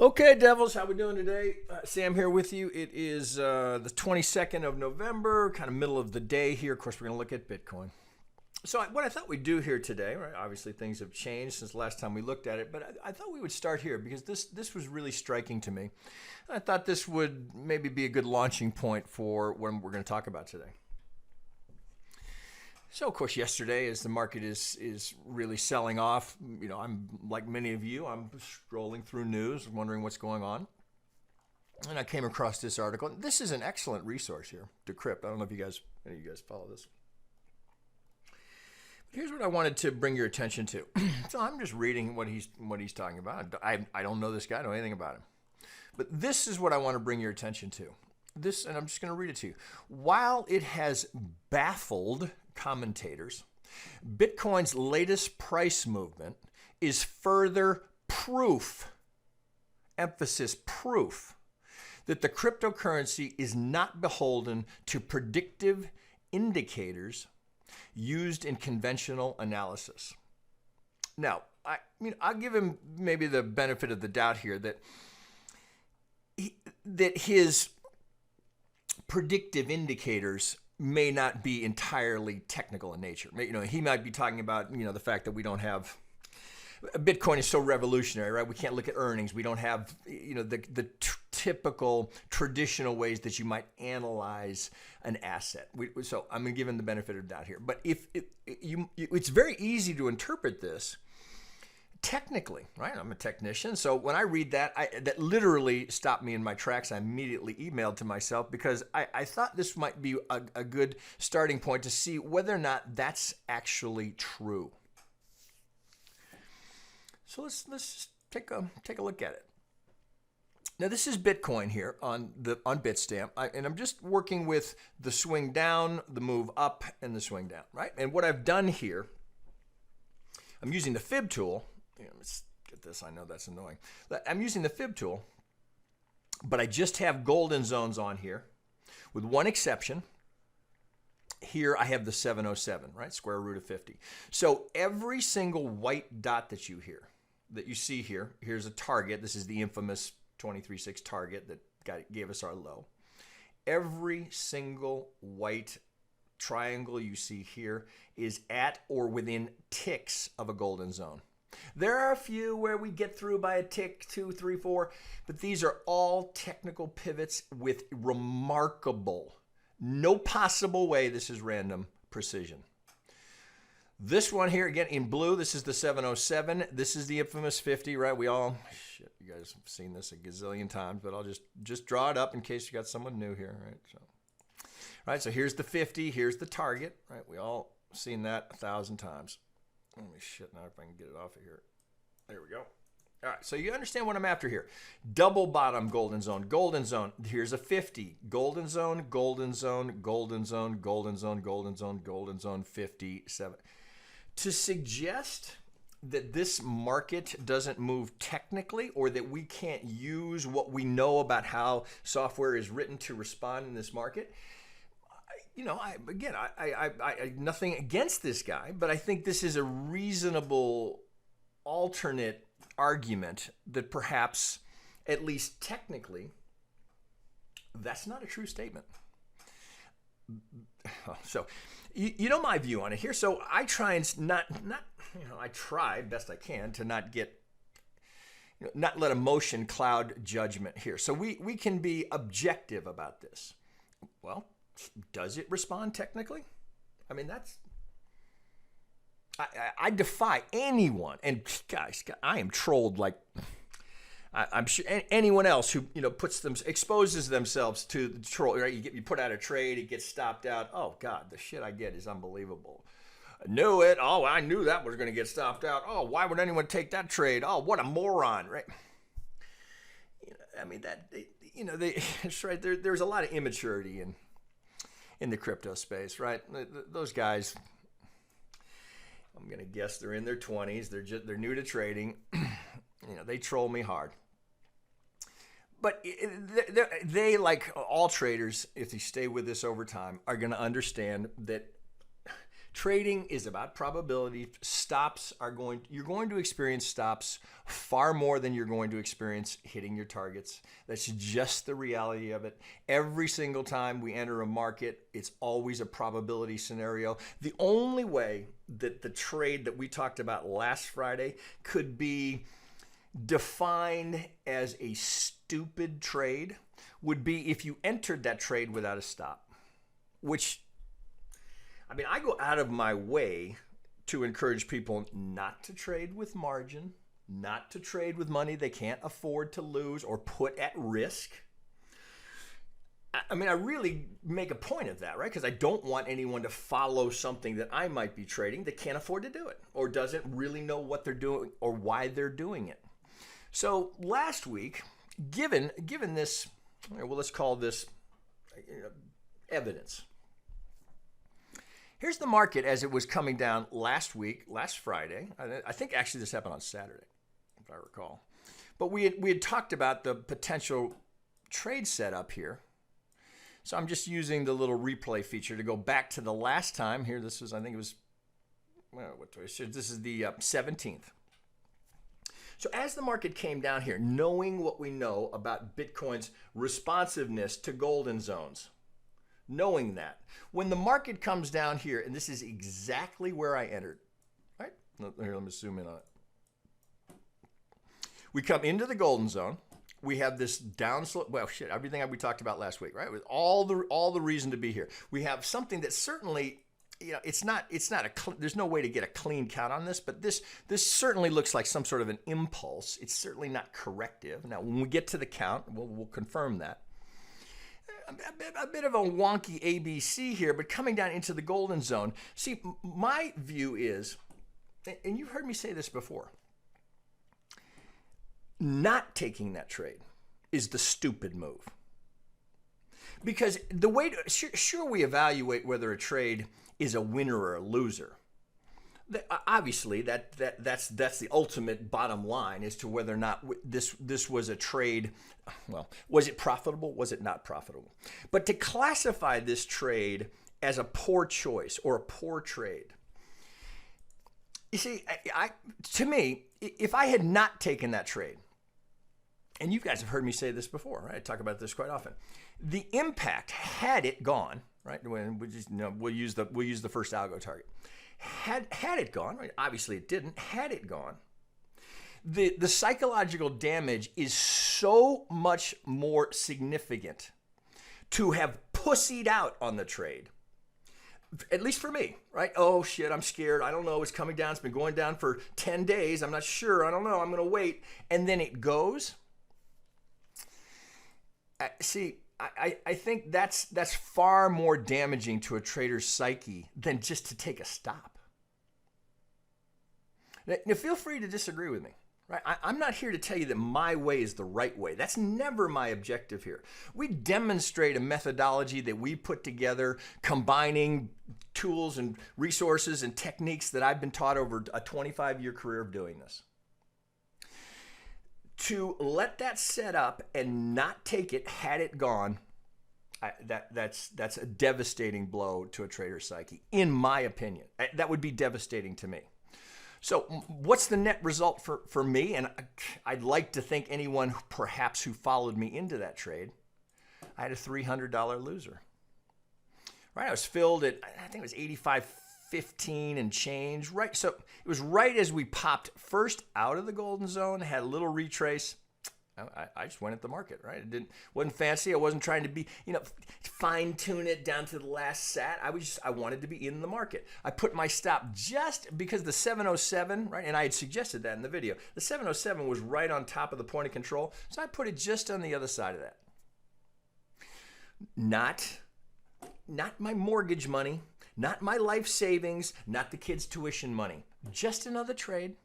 Okay, Devils, how we doing today? Sam here with you. It is the 22nd of November, kind of middle of the day here. Of course, we're going to look at Bitcoin. So what I thought we'd do here today, right? Obviously, things have changed since the last time we looked at it, but I thought we would start here because this was really striking to me. I thought this would maybe be a good launching point for what we're going to talk about today. So, of course, yesterday, as the market is really selling off, you know, I'm like many of you, I'm scrolling through news, wondering what's going on. And I came across this article. This is an excellent resource here, Decrypt. I don't know if any of you guys follow this. But here's what I wanted to bring your attention to. So I'm just reading what he's talking about. I don't know this guy, I don't know anything about him. But this is what I want to bring your attention to. This, and I'm just going to read it to you. While it has baffled commentators, Bitcoin's latest price movement is further proof, emphasis proof, that the cryptocurrency is not beholden to predictive indicators used in conventional analysis. Now, I'll give him maybe the benefit of the doubt here that his predictive indicators may not be entirely technical in nature. You know, he might be talking about, you know, the fact that we don't have Bitcoin is so revolutionary, right? We can't look at earnings. We don't have, you know, the typical traditional ways that you might analyze an asset. So I'm going to give him the benefit of the doubt here. But it's very easy to interpret this technically, right? I'm a technician. So when I read that, that literally stopped me in my tracks. I immediately emailed to myself because I thought this might be a good starting point to see whether or not that's actually true. So let's take a look at it. Now this is Bitcoin here on Bitstamp, and I'm just working with the swing down, the move up, and the swing down, right? And what I've done here, I'm using the fib tool. Let's get this. I know that's annoying. I'm using the fib tool, but I just have golden zones on here with one exception. Here I have the 707, right? Square root of 50. So every single white dot that you see here, here's a target. This is the infamous 23.6 target that gave us our low. Every single white triangle you see here is at or within ticks of a golden zone. There are a few where we get through by a tick, 2, 3, 4, but these are all technical pivots with remarkable, no possible way this is random precision. This one here, again, in blue, this is the 707. This is the infamous 50, right? You guys have seen this a gazillion times, but I'll just draw it up in case you got someone new here, right? So here's the 50, here's the target, right? We all seen that 1,000 times. Let me now if I can get it off of here. There we go. All right, so you understand what I'm after here. Double bottom golden zone, golden zone. Here's a 50. Golden zone, golden zone, golden zone, golden zone, golden zone, golden zone, 57. To suggest that this market doesn't move technically or that we can't use what we know about how software is written to respond in this market, you know, I nothing against this guy, but I think this is a reasonable alternate argument that perhaps, at least technically, that's not a true statement. So, you know my view on it here. So I try and I try best I can to not let emotion cloud judgment here. So we can be objective about this. Well, does it respond technically? I mean, I defy anyone, and guys, I am trolled like I'm sure anyone else who exposes themselves to the troll. Right? You put out a trade, it gets stopped out. Oh God, the shit I get is unbelievable. I knew it. Oh, I knew that was going to get stopped out. Oh, why would anyone take that trade? Oh, what a moron, right? I mean that's right. There's a lot of immaturity in the crypto space, right? Those guys, I'm gonna guess they're in their 20s. They're new to trading. They troll me hard. But they, like all traders, if they stay with this over time, are going to understand that Trading is about probability. You're going to experience stops far more than you're going to experience hitting your targets. That's just the reality of it. Every single time we enter a market, it's always a probability scenario. The only way that the trade that we talked about last Friday could be defined as a stupid trade would be if you entered that trade without a stop, which, I mean, I go out of my way to encourage people not to trade with margin, not to trade with money they can't afford to lose or put at risk. I mean, I really make a point of that, right? Because I don't want anyone to follow something that I might be trading that can't afford to do it or doesn't really know what they're doing or why they're doing it. So last week, given this, well, let's call this evidence. Here's the market as it was coming down last Friday. I think actually this happened on Saturday, if I recall. But we had talked about the potential trade setup here. So I'm just using the little replay feature to go back to the last time. Here, this was, I think it was, well, this is the 17th. So as the market came down here, knowing what we know about Bitcoin's responsiveness to golden zones, knowing that, when the market comes down here, and this is exactly where I entered, right? Here, let me zoom in on it. We come into the golden zone. We have this downslope. Well, shit, everything we talked about last week, right? With all the reason to be here. We have something that certainly, it's not there's no way to get a clean count on this, but this certainly looks like some sort of an impulse. It's certainly not corrective. Now, when we get to the count, we'll confirm that. A bit of a wonky ABC here, but coming down into the golden zone. See, my view is, and you've heard me say this before, not taking that trade is the stupid move. Because the way to, sure we evaluate whether a trade is a winner or a loser. Obviously, that's the ultimate bottom line as to whether or not this was a trade. Well, was it profitable? Was it not profitable? But to classify this trade as a poor choice or a poor trade, you see, to me, if I had not taken that trade, and you guys have heard me say this before, right? I talk about this quite often. The impact, had it gone, right? When we'll use the first algo target. Had it gone, right? Obviously it didn't. Had it gone, the psychological damage is so much more significant to have pussied out on the trade. At least for me, right? Oh shit, I'm scared. I don't know. It's coming down. It's been going down for 10 days. I'm not sure. I don't know. I'm going to wait. And then it goes. See, I think that's far more damaging to a trader's psyche than just to take a stop. Now feel free to disagree with me. Right? I'm not here to tell you that my way is the right way. That's never my objective here. We demonstrate a methodology that we put together, combining tools and resources and techniques that I've been taught over a 25-year career of doing this. To let that set up and not take it, had it gone, that's a devastating blow to a trader's psyche, in my opinion. That would be devastating to me. So what's the net result for me? And I'd like to think anyone perhaps who followed me into that trade, I had a $300 loser. Right, I was filled at, I think it was 85.15 and change. Right, so it was right as we popped first out of the golden zone, had a little retrace. I just went at the market, right? It wasn't fancy. I wasn't trying to be, fine tune it down to the last sat. I wanted to be in the market. I put my stop just because the 707, right? And I had suggested that in the video. The 707 was right on top of the point of control. So I put it just on the other side of that. Not my mortgage money, not my life savings, not the kids' tuition money. Just another trade.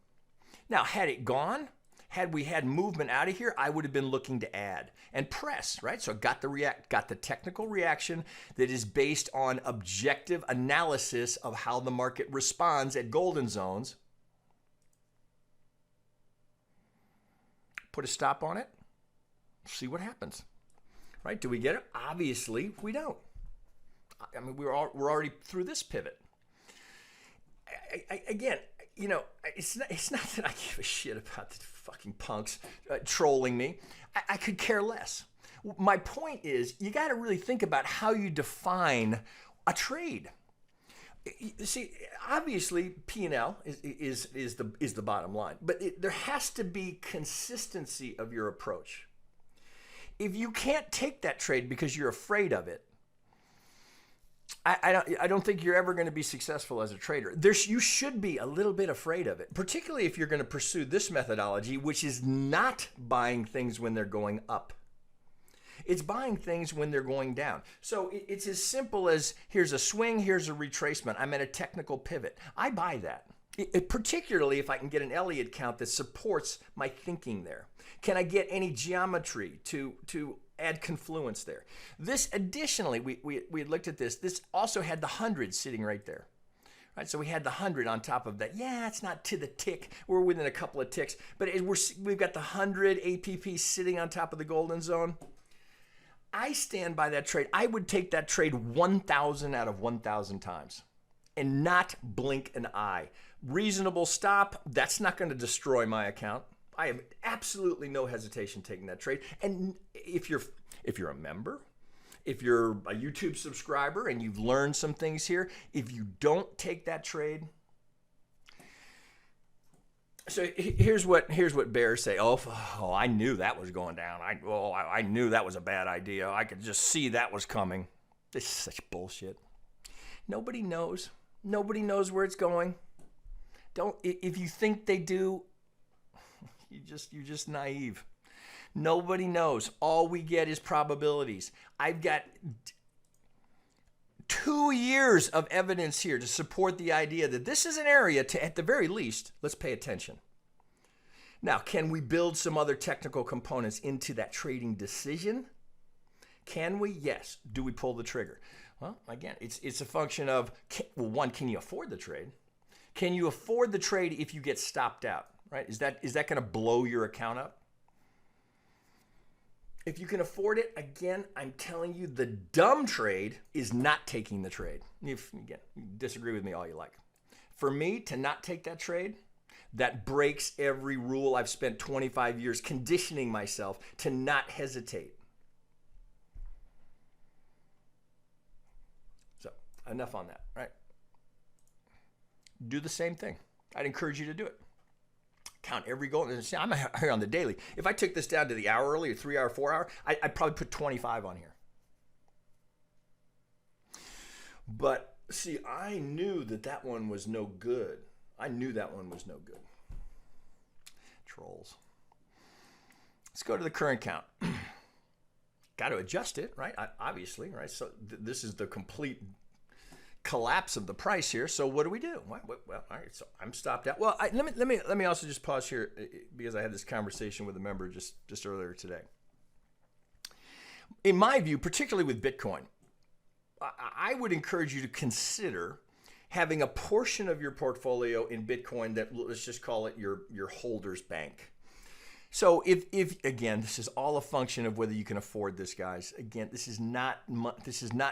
Now, had it gone, had we had movement out of here, I would have been looking to add and press, right? So got the technical reaction that is based on objective analysis of how the market responds at golden zones. Put a stop on it, see what happens, right? Do we get it? Obviously, we don't. I mean, we're already through this pivot. again, you know, it's not that I give a shit about the fucking punks trolling me. I could care less. My point is, you got to really think about how you define a trade. See, obviously, P&L is the bottom line, but there has to be consistency of your approach. If you can't take that trade because you're afraid of it, I don't think you're ever going to be successful as a trader. You should be a little bit afraid of it, particularly if you're going to pursue this methodology, which is not buying things when they're going up. It's buying things when they're going down. So it's as simple as here's a swing, here's a retracement. I'm at a technical pivot. I buy that. Particularly if I can get an Elliott count that supports my thinking there. Can I get any geometry to add confluence there? This additionally, we had looked at this. This also had the 100 sitting right there. Right, so we had the 100 on top of that. Yeah, it's not to the tick. We're within a couple of ticks. But we've got the 100 APP sitting on top of the golden zone. I stand by that trade. I would take that trade 1,000 out of 1,000 times and not blink an eye. Reasonable stop, that's not going to destroy my account. I have absolutely no hesitation taking that trade. And if you're a member, if you're a YouTube subscriber and you've learned some things here, if you don't take that trade, so here's what bears say. Oh, I knew that was going down. I knew that was a bad idea. I could just see that was coming. This is such bullshit. Nobody knows. Nobody knows where it's going. If you think they do, you're just naive. Nobody knows. All we get is probabilities. I've got 2 years of evidence here to support the idea that this is an area to, at the very least, let's pay attention. Now, can we build some other technical components into that trading decision? Can we? Yes. Do we pull the trigger? Well, again, it's a function of, one, can you afford the trade? Can you afford the trade if you get stopped out? Right? Is that going to blow your account up? If you can afford it, again, I'm telling you, the dumb trade is not taking the trade. Again, you disagree with me all you like. For me, to not take that trade, that breaks every rule I've spent 25 years conditioning myself to not hesitate. So, enough on that, right? Do the same thing. I'd encourage you to do it. Count every goal. I'm here on the daily. If I took this down to the hourly or 3 hour, 4 hour, I'd probably put 25 on here. But see, I knew that one was no good. I knew that one was no good. Trolls. Let's go to the current count. Got to adjust it, right? Obviously, right? So this is the complete collapse of the price here. So what do we do? Well, all right. So I'm stopped out. Well, let me also just pause here because I had this conversation with a member just earlier today. In my view, particularly with Bitcoin, I would encourage you to consider having a portion of your portfolio in Bitcoin that, let's just call it your holder's bank. So if again, this is all a function of whether you can afford this, guys. Again, this is not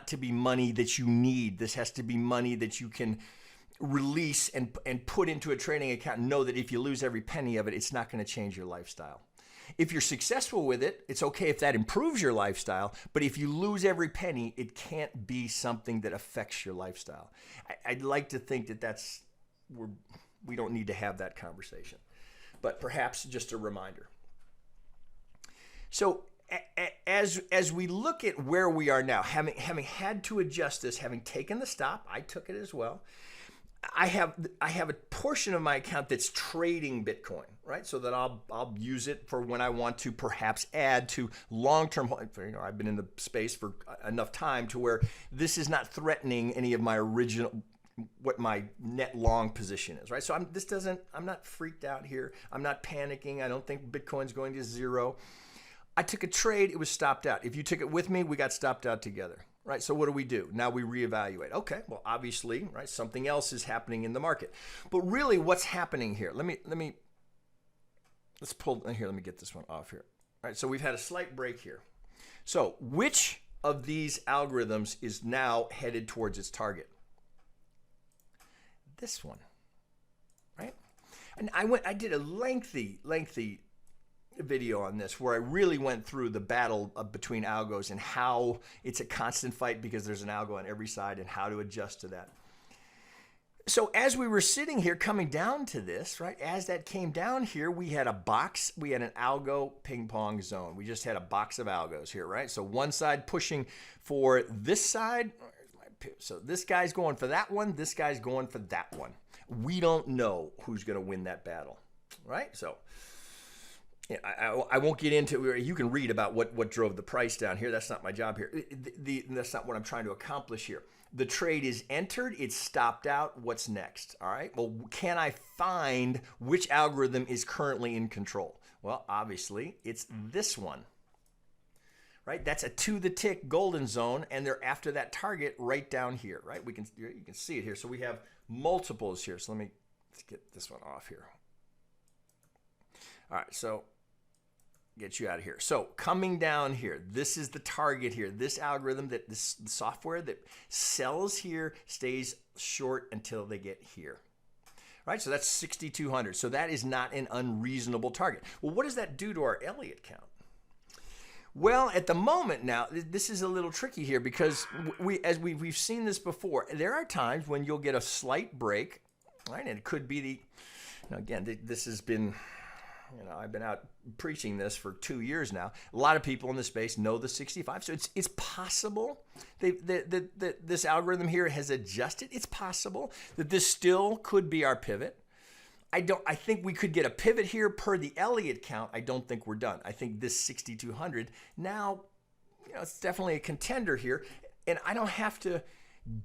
to be money that you need. This has to be money that you can release and put into a trading account and know that if you lose every penny of it, it's not going to change your lifestyle. If you're successful with it, it's okay if that improves your lifestyle, but if you lose every penny, it can't be something that affects your lifestyle. I'd like to think that we don't need to have that conversation, but perhaps just a reminder. So as we look at where we are now, having had to adjust this, having taken the stop, I took it as well. I have a portion of my account that's trading Bitcoin, right? So that I'll use it for when I want to perhaps add to long-term. I've been in the space for enough time to where this is not threatening any of my original, what my net long position is, right? So I'm not freaked out here. I'm not panicking. I don't think Bitcoin's going to zero. I took a trade. It was stopped out. If you took it with me, we got stopped out together. Right, so what do? Now we reevaluate. Okay, well, obviously, right, something else is happening in the market. But really, what's happening here? Let's pull here. Let me get this one off here. All right, so we've had a slight break here. So which of these algorithms is now headed towards its target? This one. And I did a lengthy video on this where I really went through the battle between algos and how it's a constant fight because there's an algo on every side and how to adjust to that. So as we were sitting here coming down to this, right, as that came down here, we had a box, we had an algo ping pong zone. We just had a box of algos here, right? So one side pushing for this side. So this guy's going for that one. This guy's going for that one. We don't know who's going to win that battle, right? So yeah, I won't get into it. You can read about what drove the price down here. That's not my job here. That's not what I'm trying to accomplish here. The trade is entered. It's stopped out. What's next? All right. Well, can I find which algorithm is currently in control? Well, obviously, it's this one. Right? That's a to the tick golden zone, and they're after that target right down here. Right? You can see it here. So we have multiples here. So let's get this one off here. All right. So get you out of here. So coming down here, this is the target here. This algorithm, this software that sells here stays short until they get here. Right? So that's 6,200. So that is not an unreasonable target. Well, what does that do to our Elliott count? Well, at the moment now, this is a little tricky here because we've seen this before. There are times when you'll get a slight break, right? And it could be again, this has been, I've been out preaching this for 2 years now. A lot of people in the space know the 65. So it's possible that this algorithm here has adjusted. It's possible that this still could be our pivot. I think we could get a pivot here per the Elliott count. I don't think we're done. I think this 6,200 now, it's definitely a contender here. And I don't have to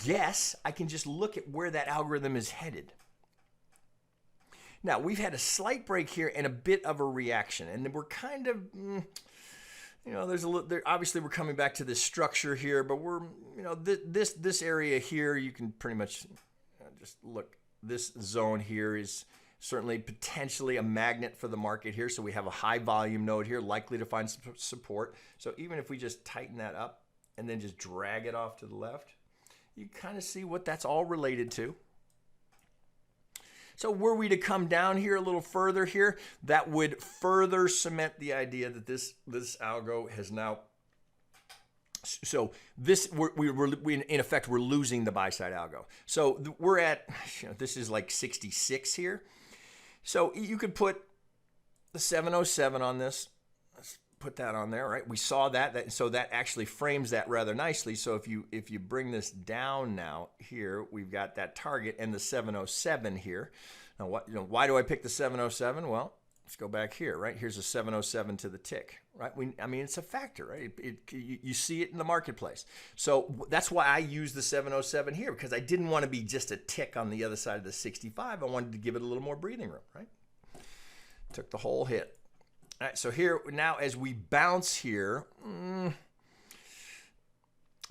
guess. I can just look at where that algorithm is headed. Now, we've had a slight break here and a bit of a reaction. And we're kind of, there's a little, obviously we're coming back to this structure here, but we're, this area here, you can pretty much just look. This zone here is certainly potentially a magnet for the market here. So we have a high volume node here, likely to find support. So even if we just tighten that up and then just drag it off to the left, you kind of see what that's all related to. So were we to come down here a little further here, that would further cement the idea that this algo has now. So this, we in effect, we're losing the buy side algo. So we're at, this is like 66 here. So you could put the 707 on this. Let's put that on there, right? We saw that, so that actually frames that rather nicely. So if you bring this down now here, we've got that target and the 707 here. Now, why do I pick the 707? Well, let's go back here, right? Here's a 707 to the tick, right? It's a factor, right? You see it in the marketplace. So that's why I use the 707 here, because I didn't want to be just a tick on the other side of the 65. I wanted to give it a little more breathing room, right? Took the whole hit. All right, so here now as we bounce here,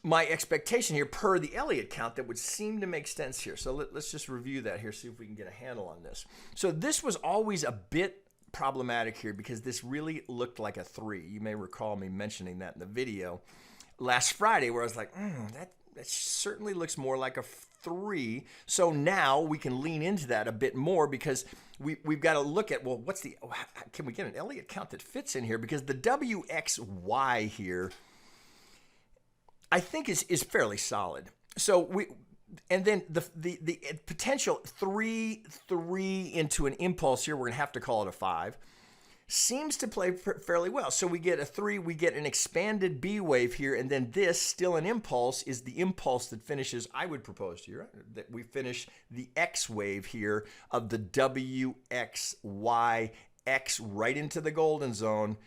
my expectation here per the Elliott count, that would seem to make sense here. So let's just review that here, see if we can get a handle on this. So this was always a bit problematic here because this really looked like a 3. You may recall me mentioning that in the video last Friday where I was like, that certainly looks more like a 3. So now we can lean into that a bit more because we've got to look at, well, can we get an Elliott count that fits in here? Because the WXY here, I think is fairly solid. So and then the potential 3 into an impulse here, we're going to have to call it a 5, seems to play fairly well. So we get a 3, we get an expanded B wave here, and then this, still an impulse, is the impulse that finishes, I would propose to you, right, that we finish the X wave here of the WXY X right into the golden zone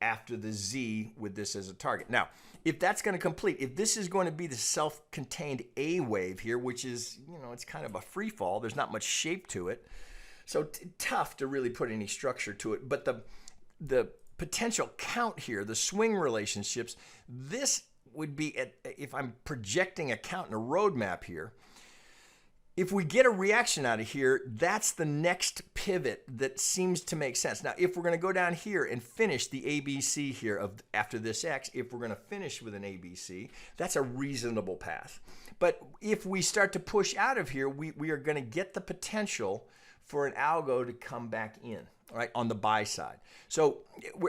after the Z with this as a target. Now, if that's going to complete, if this is going to be the self-contained A wave here, which is, it's kind of a free fall, there's not much shape to it, so tough to really put any structure to it. But the potential count here, the swing relationships, this would be, if I'm projecting a count in a roadmap here, if we get a reaction out of here, that's the next pivot that seems to make sense. Now, if we're going to go down here and finish the ABC here after this X, if we're going to finish with an ABC, that's a reasonable path. But if we start to push out of here, we are going to get the potential for an algo to come back in, right, on the buy side. So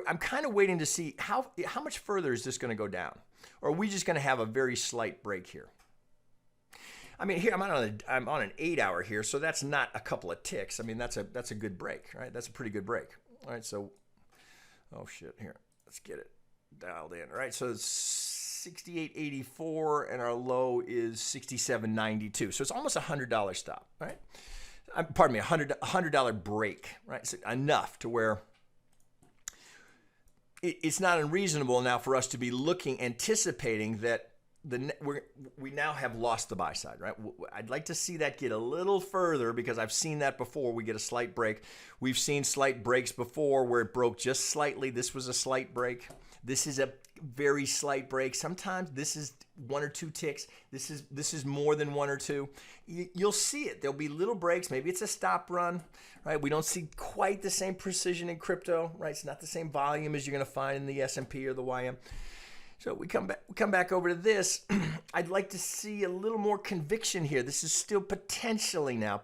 I'm kind of waiting to see how much further is this going to go down? Or are we just going to have a very slight break here? I mean, here I'm on an 8-hour here, so that's not a couple of ticks. I mean, that's a good break, right? That's a pretty good break. All right, so, oh shit, here, let's get it dialed in. All right, so it's 68.84 and our low is 67.92. So it's almost $100 stop, right? Pardon me, $100 break, right? So enough to where it's not unreasonable now for us to be anticipating that we now have lost the buy side, right? I'd like to see that get a little further because I've seen that before. We get a slight break. We've seen slight breaks before where it broke just slightly. This was a slight break. This is a very slight break. Sometimes this is 1 or 2 ticks. This is more than 1 or 2. You'll see it. There'll be little breaks. Maybe it's a stop run, right? We don't see quite the same precision in crypto, right? It's not the same volume as you're going to find in the S&P or the YM. So we come back over to this. I'd like to see a little more conviction here. This is still potentially now.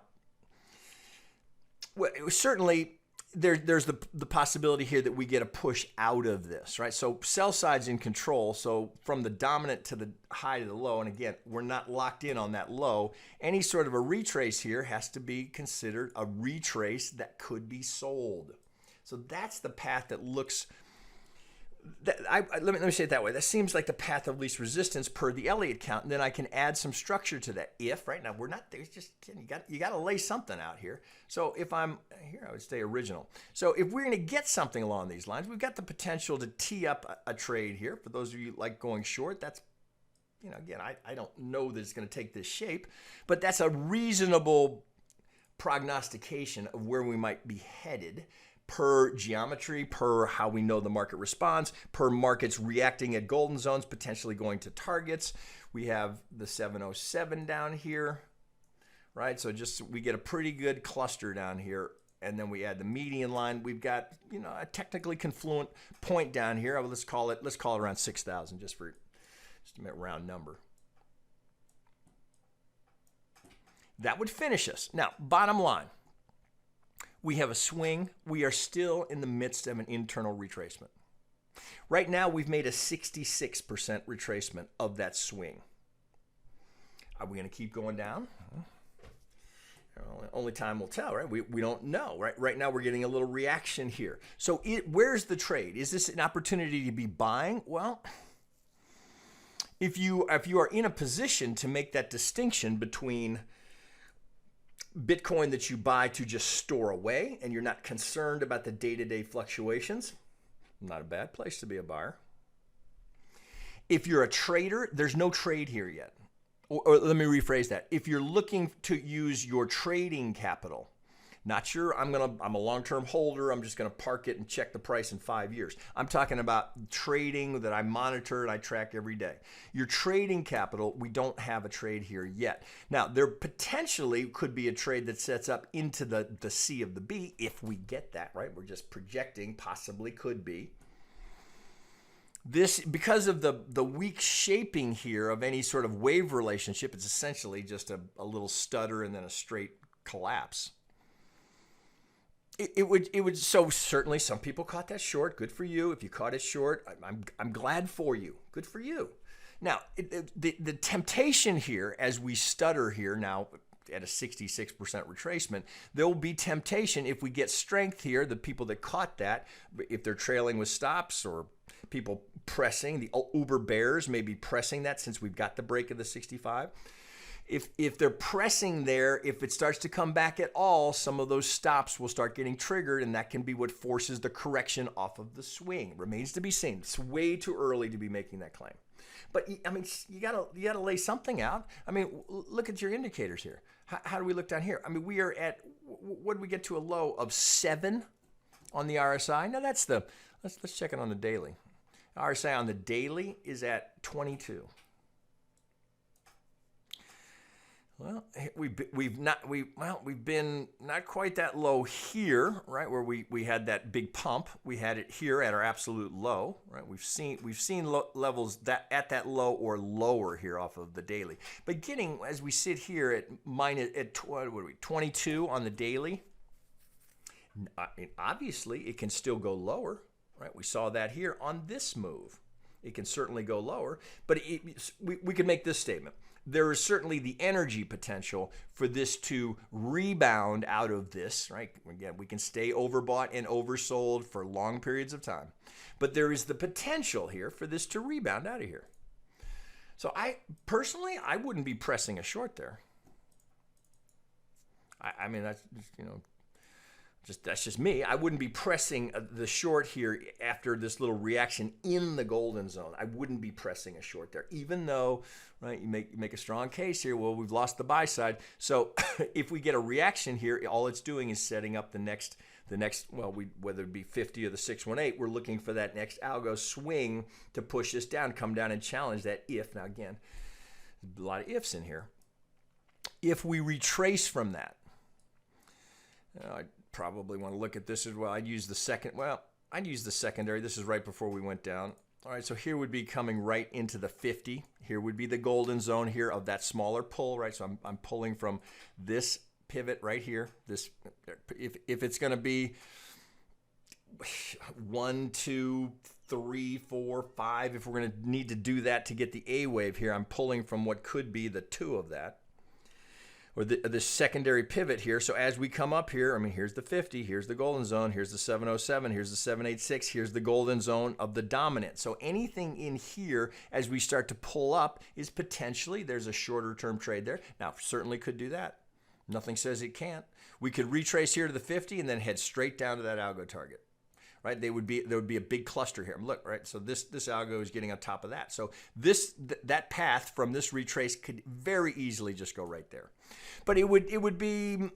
Well, certainly there's the possibility here that we get a push out of this, right? So sell side's in control. So from the dominant to the high to the low, and again, we're not locked in on that low. Any sort of a retrace here has to be considered a retrace that could be sold. So that's the path that looks. Let me say it that way. That seems like the path of least resistance per the Elliott count, and then I can add some structure to that. If right now we're not there, just you got to lay something out here. So if I'm here, I would stay original. So if we're going to get something along these lines, we've got the potential to tee up a trade here. For those of you like going short, that's again, I don't know that it's going to take this shape, but that's a reasonable prognostication of where we might be headed. Per geometry, per how we know the market responds, per markets reacting at golden zones, potentially going to targets. We have the 707 down here, right? So we get a pretty good cluster down here, and then we add the median line. We've got a technically confluent point down here. Let's call it around 6,000 just a round number. That would finish us. Now, bottom line. We have a swing. We are still in the midst of an internal retracement. Right now, we've made a 66% retracement of that swing. Are we going to keep going down? Only time will tell, right? We don't know, right? Right now, we're getting a little reaction here. So where's the trade? Is this an opportunity to be buying? Well, if you are in a position to make that distinction between Bitcoin that you buy to just store away and you're not concerned about the day-to-day fluctuations, not a bad place to be a buyer. If you're a trader, there's no trade here yet. Or let me rephrase that. If you're looking to use your trading capital, not sure I'm a long-term holder, I'm just going to park it and check the price in 5 years. I'm talking about trading that I monitor and I track every day. Your trading capital, we don't have a trade here yet. Now, there potentially could be a trade that sets up into the C of the B if we get that, right? We're just projecting, possibly could be. This, because of the weak shaping here of any sort of wave relationship, it's essentially just a little stutter and then a straight collapse. It would so certainly some people caught that short. Good for you. If you caught it short, I'm glad for you. Good for you. Now, the temptation here as we stutter here now at a 66% retracement, there will be temptation if we get strength here, the people that caught that, if they're trailing with stops or people pressing, the uber bears may be pressing that since we've got the break of the 65. If they're pressing there, if it starts to come back at all, some of those stops will start getting triggered, and that can be what forces the correction off of the swing. Remains to be seen. It's way too early to be making that claim. But I mean, you gotta lay something out. I mean, look at your indicators here. How do we look down here? I mean, we are at, what did we get to, a low of 7 on the RSI? Now let's check it on the daily. RSI on the daily is at 22. Well, we've been not quite that low here, right? Where we had that big pump. We had it here at our absolute low, right? We've seen levels that at that low or lower here off of the daily. But getting, as we sit here at 22 on the daily, Obviously, it can still go lower, right? We saw that here on this move. It can certainly go lower, but we can make this statement. There is certainly the energy potential for this to rebound out of this, right? Again, we can stay overbought and oversold for long periods of time, but there is the potential here for this to rebound out of here. So personally, I wouldn't be pressing a short there. I mean, that's, that's just me. I wouldn't be pressing the short here after this little reaction in the golden zone. I wouldn't be pressing a short there, even though, right, you make a strong case here. Well, we've lost the buy side. So if we get a reaction here, all it's doing is setting up the next, well, whether it be 50 or the 618, we're looking for that next algo swing to push this down, come down and challenge that if. Now, again, a lot of ifs in here. If we retrace from that, I probably want to look at this as well. I'd use the secondary. This is right before we went down. All right, so here would be coming right into the 50. Here would be the golden zone here of that smaller pull, right? So I'm pulling from this pivot right here. This, if it's going to be 1, 2, 3, 4, 5, if we're going to need to do that to get the A wave here, I'm pulling from what could be the 2 of that, or this secondary pivot here. So as we come up here, I mean, here's the 50, here's the golden zone, here's the 707, here's the 786, here's the golden zone of the dominant. So anything in here as we start to pull up is potentially, there's a shorter term trade there. Now, certainly could do that. Nothing says it can't. We could retrace here to the 50 and then head straight down to that algo target. Right? There would be a big cluster here. Look, right? So this algo is getting on top of that. So that path from this retrace could very easily just go right there. But it would be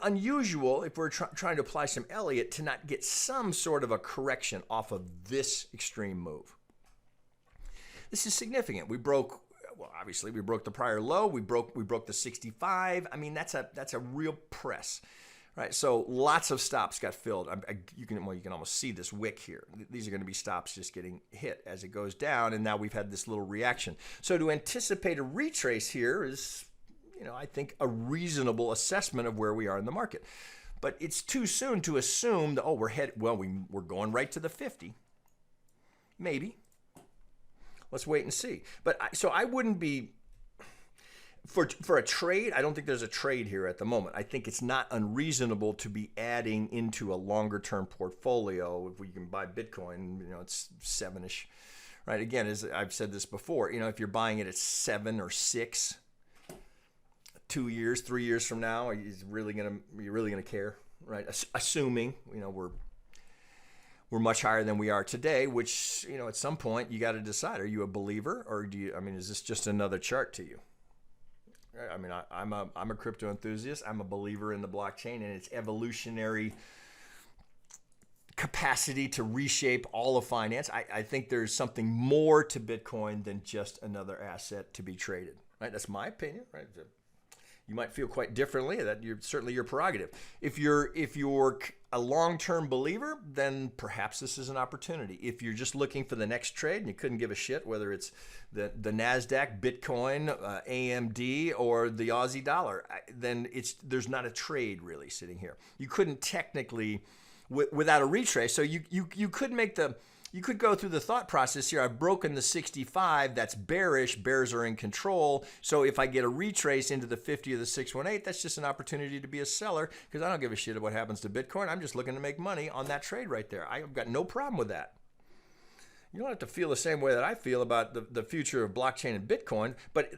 unusual if we're trying to apply some Elliott to not get some sort of a correction off of this extreme move. This is significant. Obviously we broke the prior low. We broke the 65. I mean, that's a real press. Right, so lots of stops got filled. You can almost see this wick here. These are going to be stops just getting hit as it goes down, and now we've had this little reaction. So to anticipate a retrace here is, I think a reasonable assessment of where we are in the market. But it's too soon to assume that we're going right to the 50. Maybe. Let's wait and see. But so I wouldn't be. For a trade, I don't think there's a trade here at the moment. I think it's not unreasonable to be adding into a longer-term portfolio. If we can buy Bitcoin, it's 7-ish, right? Again, as I've said this before, if you're buying it at 7 or 6, 2 years, 3 years from now, you're really gonna care, right? Assuming we're much higher than we are today, which at some point you got to decide: are you a believer, or is this just another chart to you? I mean, I'm a crypto enthusiast. I'm a believer in the blockchain and its evolutionary capacity to reshape all of finance. I think there's something more to Bitcoin than just another asset to be traded. Right? That's my opinion. Right? You might feel quite differently. Certainly your prerogative. If you're a long-term believer, then perhaps this is an opportunity. If you're just looking for the next trade and you couldn't give a shit whether it's the NASDAQ, Bitcoin, AMD, or the Aussie dollar, then there's not a trade really sitting here. You couldn't technically, without a retrace, so you could make you could go through the thought process here. I've broken the 65. That's bearish. Bears are in control. So if I get a retrace into the 50 or the 618, that's just an opportunity to be a seller because I don't give a shit what happens to Bitcoin. I'm just looking to make money on that trade right there. I've got no problem with that. You don't have to feel the same way that I feel about the future of blockchain and Bitcoin, but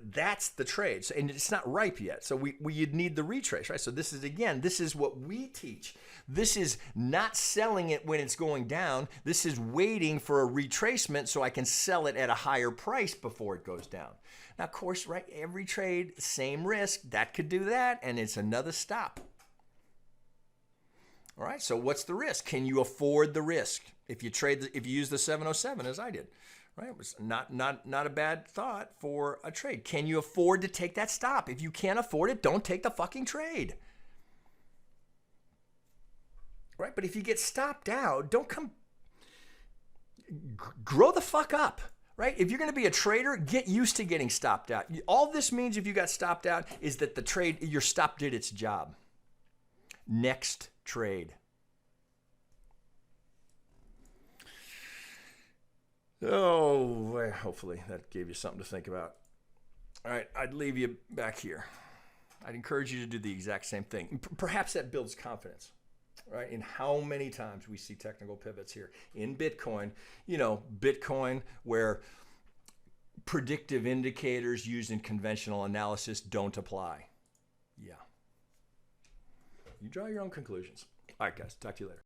that's the trade. So, and it's not ripe yet. So you'd need the retrace, right? So this is what we teach. This is not selling it when it's going down. This is waiting for a retracement so I can sell it at a higher price before it goes down. Now, of course, right, every trade, same risk. That could do that, and it's another stop. All right, so what's the risk? Can you afford the risk? If you use the 707 as I did, right? It was not a bad thought for a trade. Can you afford to take that stop? If you can't afford it, don't take the fucking trade. Right? But if you get stopped out, don't come, grow the fuck up, right? If you're going to be a trader, get used to getting stopped out. All this means if you got stopped out is that your stop did its job. Next trade. Oh, hopefully that gave you something to think about. All right, I'd leave you back here. I'd encourage you to do the exact same thing. Perhaps that builds confidence, right? In how many times we see technical pivots here in Bitcoin, Bitcoin where predictive indicators used in conventional analysis don't apply. Yeah. You draw your own conclusions. All right, guys, talk to you later.